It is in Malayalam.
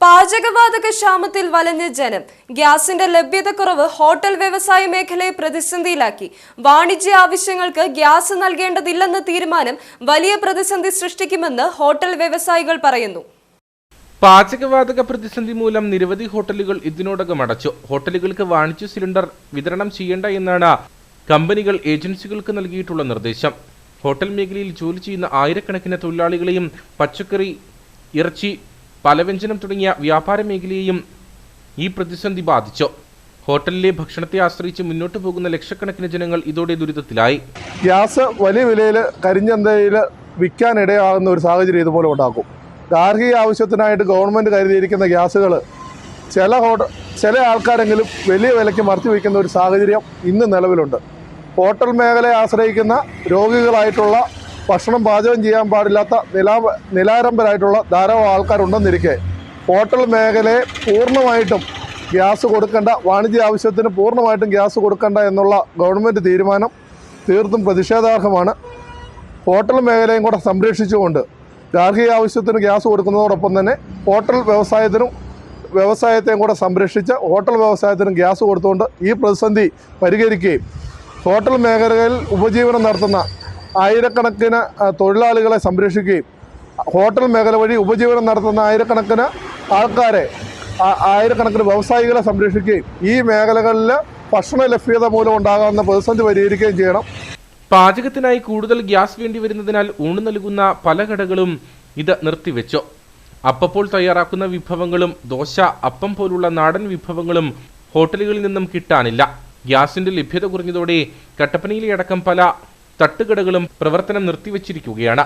പാചകവാതക ക്ഷാമത്തിൽ വലഞ്ഞ ജനം. ഗ്യാസിന്റെ ലഭ്യതക്കുറവ് ഹോട്ടൽ വ്യവസായ മേഖലയെ പ്രതിസന്ധിയിലാക്കി. വാണിജ്യ ആവശ്യങ്ങൾക്ക് ഗ്യാസ് നൽകേണ്ടതില്ലെന്ന തീരുമാനം വലിയ പ്രതിസന്ധി സൃഷ്ടിക്കുമെന്ന് ഹോട്ടൽ വ്യവസായികൾ പറയുന്നു. പാചകവാതക പ്രതിസന്ധി മൂലം നിരവധി ഹോട്ടലുകൾ ഇതിനോടകം അടച്ചു. ഹോട്ടലുകൾക്ക് വാണിജ്യ സിലിണ്ടർ വിതരണം ചെയ്യേണ്ട എന്നാണ് കമ്പനികൾ ഏജൻസികൾക്ക് നൽകിയിട്ടുള്ള നിർദ്ദേശം. ഹോട്ടൽ മേഖലയിൽ ജോലി ചെയ്യുന്ന ആയിരക്കണക്കിന് തൊഴിലാളികളെയും പച്ചക്കറി, ഇറച്ചി, പലവ്യഞ്ജനം തുടങ്ങിയ വ്യാപാര മേഖലയെയും ഈ പ്രതിസന്ധി ബാധിച്ചു. ഹോട്ടലിലെ ഭക്ഷണത്തെ ആശ്രയിച്ച് മുന്നോട്ട് പോകുന്ന ലക്ഷക്കണക്കിന് ജനങ്ങൾ ഇതോടെ ദുരിതത്തിലായി. ഗ്യാസ് വലിയ വിലയിൽ കരിഞ്ചന്തയിൽ വിൽക്കാനിടയാകുന്ന ഒരു സാഹചര്യം ഇതുപോലെ ഉണ്ടാക്കും. ഗാർഹിക ആവശ്യത്തിനായിട്ട് ഗവൺമെൻറ് കരുതിയിരിക്കുന്ന ഗ്യാസുകൾ ചില ആൾക്കാരെങ്കിലും വലിയ വിലയ്ക്ക് മറിച്ച് വയ്ക്കുന്ന ഒരു സാഹചര്യം ഇന്ന് നിലവിലുണ്ട്. ഹോട്ടൽ മേഖലയെ ആശ്രയിക്കുന്ന രോഗികളായിട്ടുള്ള, ഭക്ഷണം പാചകം ചെയ്യാൻ പാടില്ലാത്ത നിലാരംഭരായിട്ടുള്ള ധാരാളം ആൾക്കാരുണ്ടെന്നിരിക്കെ ഹോട്ടൽ മേഖലയെ പൂർണ്ണമായിട്ടും ഗ്യാസ് കൊടുക്കേണ്ട, വാണിജ്യ ആവശ്യത്തിന് പൂർണ്ണമായിട്ടും ഗ്യാസ് കൊടുക്കേണ്ട എന്നുള്ള ഗവൺമെൻറ് തീരുമാനം തീർത്തും പ്രതിഷേധാർഹമാണ്. ഹോട്ടൽ മേഖലയും കൂടെ സംരക്ഷിച്ചുകൊണ്ട് ഗാർഹിക ആവശ്യത്തിന് ഗ്യാസ് കൊടുക്കുന്നതോടൊപ്പം തന്നെ ഹോട്ടൽ വ്യവസായത്തെയും കൂടെ സംരക്ഷിച്ച് ഹോട്ടൽ വ്യവസായത്തിനും ഗ്യാസ് കൊടുത്തുകൊണ്ട് ഈ പ്രതിസന്ധി പരിഹരിക്കുകയും ഹോട്ടൽ മേഖലകളിൽ ഉപജീവനം നടത്തുന്ന ആയിരക്കണക്കിന് തൊഴിലാളികളെ സംരക്ഷിക്കുകയും ഹോട്ടൽ മേഖല വഴി ഉപജീവനം നടത്തുന്ന ആയിരക്കണക്കിന് വ്യവസായികളെ സംരക്ഷിക്കുകയും ഈ മേഖലകളിൽ ഭക്ഷണ ലഭ്യത മൂലം ഉണ്ടാകാവുന്ന പ്രതിസന്ധി പരിഹരിക്കുകയും ചെയ്യണം. പാചകത്തിനായി കൂടുതൽ ഗ്യാസ് വേണ്ടി വരുന്നതിനാൽ ഊണ് നൽകുന്ന പല കടകളും ഇത് നിർത്തിവെച്ചു. അപ്പപ്പോൾ തയ്യാറാക്കുന്ന വിഭവങ്ങളും ദോശ, അപ്പം പോലുള്ള നാടൻ വിഭവങ്ങളും ഹോട്ടലുകളിൽ നിന്നും കിട്ടാനില്ല. ഗ്യാസിന്റെ ലഭ്യത കുറഞ്ഞതോടെ കട്ടപ്പനയിലെ അടക്കം പല തട്ടുകടകളും പ്രവർത്തനം നിർത്തിവച്ചിരിക്കുകയാണ്.